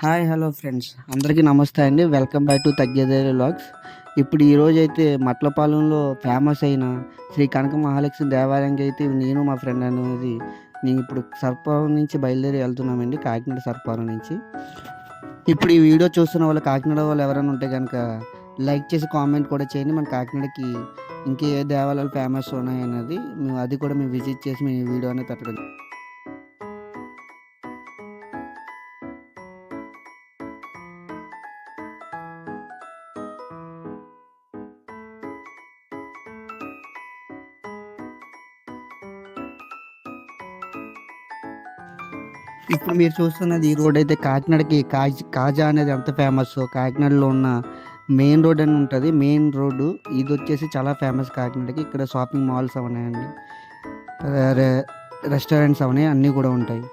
Hi hello friends అందరికీ నమస్తే అండి. వెల్కమ్ బ్యాక్ టు తగ్గేదేరి వ్లాగ్స్. ఇప్పుడు ఈరోజైతే మట్లపాలెంలో ఫేమస్ అయిన శ్రీ కనక మహాలక్ష్మి దేవాలయంకి అయితే నేను మా ఫ్రెండ్ అనేది నేను ఇప్పుడు సర్పవరం నుంచి బయలుదేరి వెళ్తున్నామండి, కాకినాడ సర్పవరం నుంచి. ఇప్పుడు ఈ వీడియో చూస్తున్న వాళ్ళు కాకినాడ వాళ్ళు ఎవరైనా ఉంటే కనుక లైక్ చేసి కామెంట్ కూడా చేయండి. మన కాకినాడకి ఇంకా ఏ దేవాలయాలు ఫేమస్ ఉన్నాయి అనేది అది కూడా మేము విజిట్ చేసి మేము ఈ వీడియో అనేది పెట్టడం. ఇప్పుడు మీరు చూస్తున్నది ఈ రోడ్ అయితే కాకినాడకి కాజా అనేది ఎంత ఫేమస్. కాకినాడలో ఉన్న మెయిన్ రోడ్ అని ఉంటుంది. మెయిన్ రోడ్డు ఇది వచ్చేసి చాలా ఫేమస్ కాకినాడకి. ఇక్కడ షాపింగ్ మాల్స్ ఉన్నాయండి, రెస్టారెంట్స్ అవన్నీ అన్నీ కూడా ఉంటాయి.